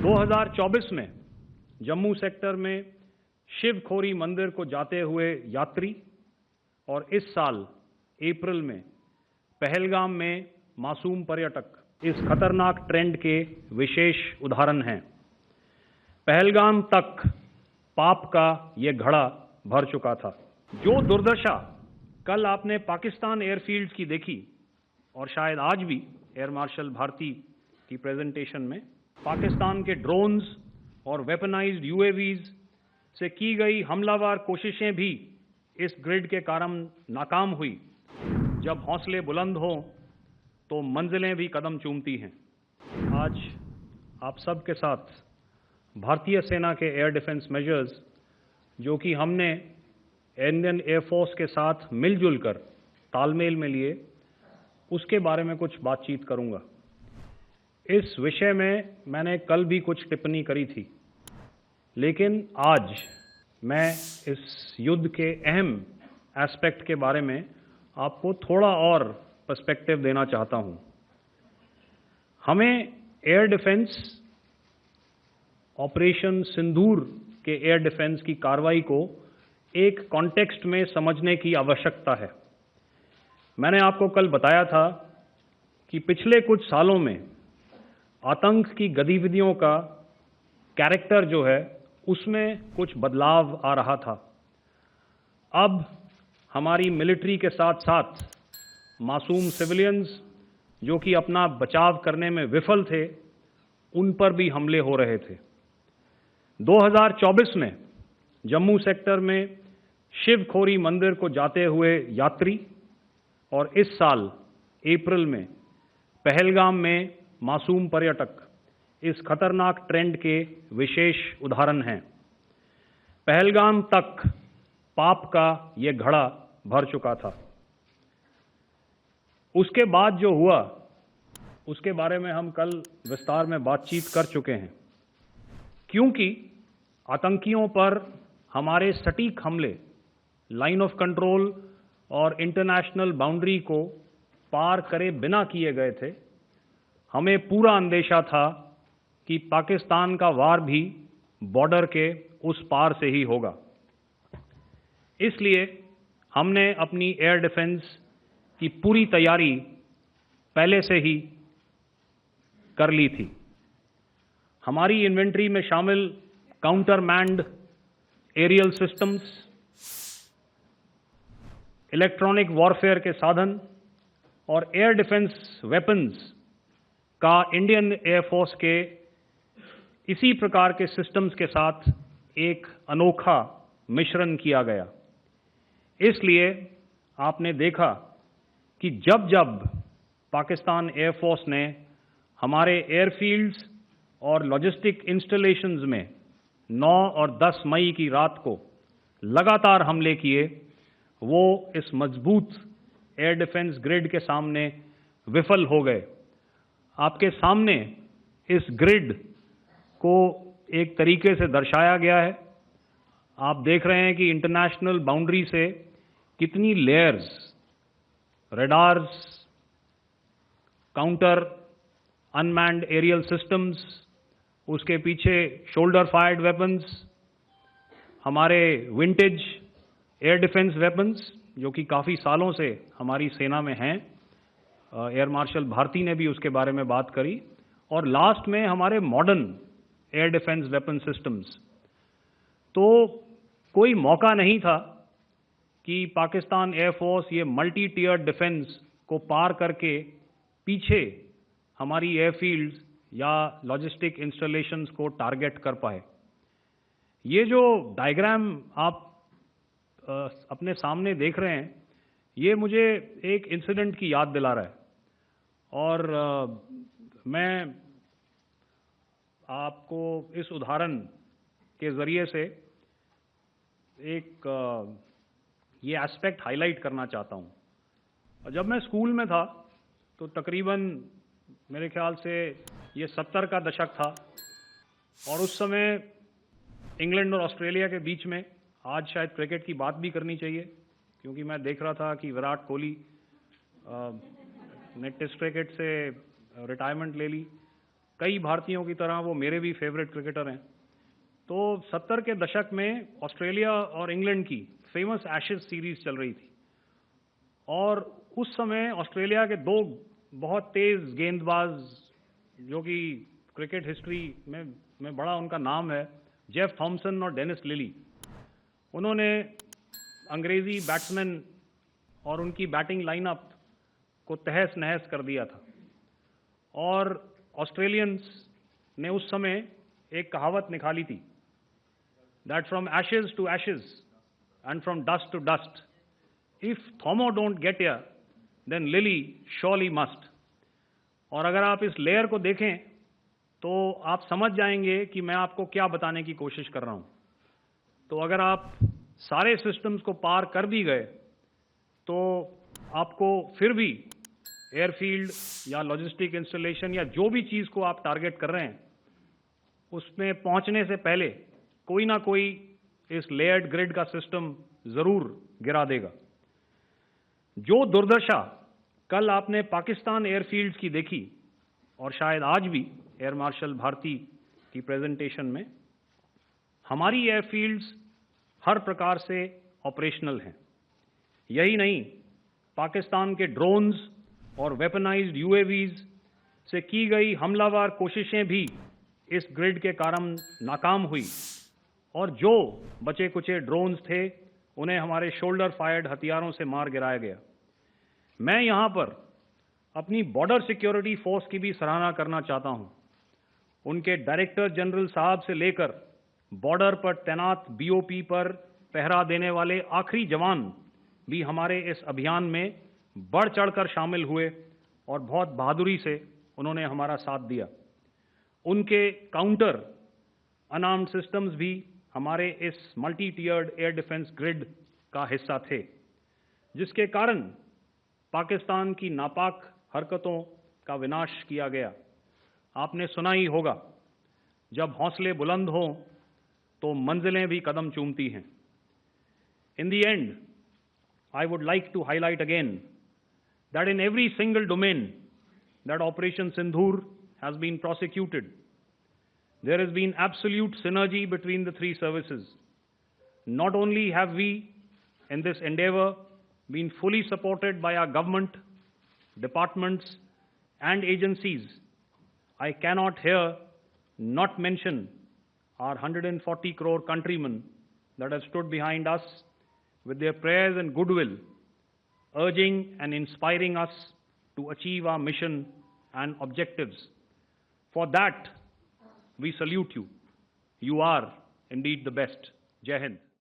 2024 में जम्मू सेक्टर में शिवखोरी मंदिर को जाते हुए यात्री और इस साल अप्रैल में पहलगाम में मासूम पर्यटक इस खतरनाक ट्रेंड के विशेष उदाहरण हैं। पहलगाम तक पाप का ये घड़ा भर चुका था। जो दुर्दशा कल आपने पाकिस्तान एयरफील्ड्स की देखी और शायद आज भी एयर मार्शल भारती की प्रेजेंटेशन में पाकिस्तान के ड्रोन्स और वेपनाइज्ड यूएवीज से की गई हमलावर कोशिशें भी इस ग्रिड के कारण नाकाम हुई। जब हौसले बुलंद हों तो मंजिलें भी कदम चूमती हैं। आज आप सब के साथ भारतीय सेना के एयर डिफेंस मेजर्स जो कि हमने इंडियन एयरफोर्स के साथ मिलजुल कर तालमेल में लिए, उसके बारे में कुछ बातचीत करूंगा। इस विषय में मैंने कल भी कुछ टिप्पणी करी थी, लेकिन आज मैं इस युद्ध के अहम एस्पेक्ट के बारे में आपको थोड़ा और पर्सपेक्टिव देना चाहता हूं। हमें एयर डिफेंस ऑपरेशन सिंदूर के एयर डिफेंस की कार्रवाई को एक कॉन्टेक्स्ट में समझने की आवश्यकता है। मैंने आपको कल बताया था कि पिछले कुछ सालों में आतंक की गतिविधियों का कैरेक्टर जो है उसमें कुछ बदलाव आ रहा था। अब हमारी मिलिट्री के साथ साथ मासूम सिविलियंस जो कि अपना बचाव करने में विफल थे, उन पर भी हमले हो रहे थे। 2024 में जम्मू सेक्टर में शिवखोरी मंदिर को जाते हुए यात्री और इस साल अप्रैल में पहलगाम में मासूम पर्यटक इस खतरनाक ट्रेंड के विशेष उदाहरण हैं। पहलगाम तक पाप का ये घड़ा भर चुका था। उसके बाद जो हुआ उसके बारे में हम कल विस्तार में बातचीत कर चुके हैं। क्योंकि आतंकियों पर हमारे सटीक हमले लाइन ऑफ कंट्रोल और इंटरनेशनल बाउंड्री को पार करे बिना किए गए थे, हमें पूरा अंदेशा था कि पाकिस्तान का वार भी बॉर्डर के उस पार से ही होगा। इसलिए हमने अपनी एयर डिफेंस की पूरी तैयारी पहले से ही कर ली थी। हमारी इन्वेंट्री में शामिल counter manned aerial systems, electronic warfare के साधन और एयर डिफेंस वेपन्स का इंडियन एयरफोर्स के इसी प्रकार के सिस्टम्स के साथ एक अनोखा मिश्रण किया गया। इसलिए आपने देखा कि जब जब पाकिस्तान एयरफोर्स ने हमारे एयरफील्ड्स और लॉजिस्टिक इंस्टॉलेशंस में 9 और 10 मई की रात को लगातार हमले किए, वो इस मजबूत एयर डिफेंस ग्रिड के सामने विफल हो गए। आपके सामने इस ग्रिड को एक तरीके से दर्शाया गया है। आप देख रहे हैं कि इंटरनेशनल बाउंड्री से कितनी layers, radars, counter unmanned aerial systems, उसके पीछे शोल्डर फायर्ड वेपन्स, हमारे विंटेज एयर डिफेंस वेपन्स जो कि काफ़ी सालों से हमारी सेना में हैं। एयर मार्शल भारती ने भी उसके बारे में बात करी। और लास्ट में हमारे modern air defence weapon systems. तो कोई मौका नहीं था कि पाकिस्तान एयरफोर्स ये मल्टी टियर डिफेंस को पार करके पीछे हमारी एयरफील्ड्स या लॉजिस्टिक इंस्टॉलेशंस को टारगेट कर पाए। ये जो डायग्राम आप अपने सामने देख रहे हैं, ये मुझे एक इंसिडेंट की याद दिला रहा है। और मैं आपको इस उदाहरण के ज़रिए से एक ये एस्पेक्ट हाईलाइट करना चाहता हूँ। जब मैं स्कूल में था तो तकरीबन मेरे ख्याल से ये 70 का दशक था और उस समय इंग्लैंड और ऑस्ट्रेलिया के बीच में, आज शायद क्रिकेट की बात भी करनी चाहिए क्योंकि मैं देख रहा था कि विराट कोहली ने टेस्ट क्रिकेट से रिटायरमेंट ले ली कई भारतीयों की तरह वो मेरे भी फेवरेट क्रिकेटर हैं। तो 70 के दशक में ऑस्ट्रेलिया और इंग्लैंड की फेमस एशेज सीरीज चल रही थी और उस समय ऑस्ट्रेलिया के दो बहुत तेज गेंदबाज जो कि क्रिकेट हिस्ट्री में बड़ा उनका नाम है, जेफ थॉमसन और डेनिस लिली, उन्होंने अंग्रेजी बैट्समैन और उनकी बैटिंग लाइनअप को तहस नहस कर दिया था। और ऑस्ट्रेलियंस ने उस समय एक कहावत निकाली थी, that from ashes to ashes and from dust to dust, if Thommo don't get here then Lilly surely must. और अगर आप इस लेयर को देखें तो आप समझ जाएंगे कि मैं आपको क्या बताने की कोशिश कर रहा हूं। तो अगर आप सारे सिस्टम्स को पार कर भी गए तो आपको फिर भी एयरफील्ड या लॉजिस्टिक इंस्टॉलेशन या जो भी चीज़ को आप टारगेट कर रहे हैं उसमें पहुंचने से पहले कोई ना कोई इस लेयर्ड ग्रिड का सिस्टम ज़रूर गिरा देगा। जो दुर्दशा कल आपने पाकिस्तान एयरफील्ड्स की देखी और शायद आज भी एयर मार्शल भारती की प्रेजेंटेशन में, हमारी एयरफील्ड्स हर प्रकार से ऑपरेशनल हैं। यही नहीं, पाकिस्तान के ड्रोन्स और वेपनाइज्ड यूएवीज से की गई हमलावर कोशिशें भी इस ग्रिड के कारण नाकाम हुई और जो बचे कुचे ड्रोन्स थे उन्हें हमारे शोल्डर फायर्ड हथियारों से मार गिराया गया। मैं यहां पर अपनी बॉर्डर सिक्योरिटी फोर्स की भी सराहना करना चाहता हूं। उनके डायरेक्टर जनरल साहब से लेकर बॉर्डर पर तैनात बीओपी पर पहरा देने वाले आखिरी जवान भी हमारे इस अभियान में बढ़ चढ़कर शामिल हुए और बहुत बहादुरी से उन्होंने हमारा साथ दिया। उनके काउंटर अनार्म्ड सिस्टम्स भी हमारे इस मल्टी टियर्ड एयर डिफेंस ग्रिड का हिस्सा थे, जिसके कारण पाकिस्तान की नापाक हरकतों का विनाश किया गया। आपने सुना ही होगा, जब हौसले बुलंद हों तो मंजिलें भी कदम चूमती हैं। In the end, I would like to highlight again that in every single domain that Operation Sindhur has been prosecuted, there has been absolute synergy between the three services. Not only have we, in this endeavor, been fully supported by our government, departments, and agencies, I cannot here not mention our 140 crore countrymen that have stood behind us with their prayers and goodwill, urging and inspiring us to achieve our mission and objectives. For that, we salute you. You are indeed the best. Jai Hind.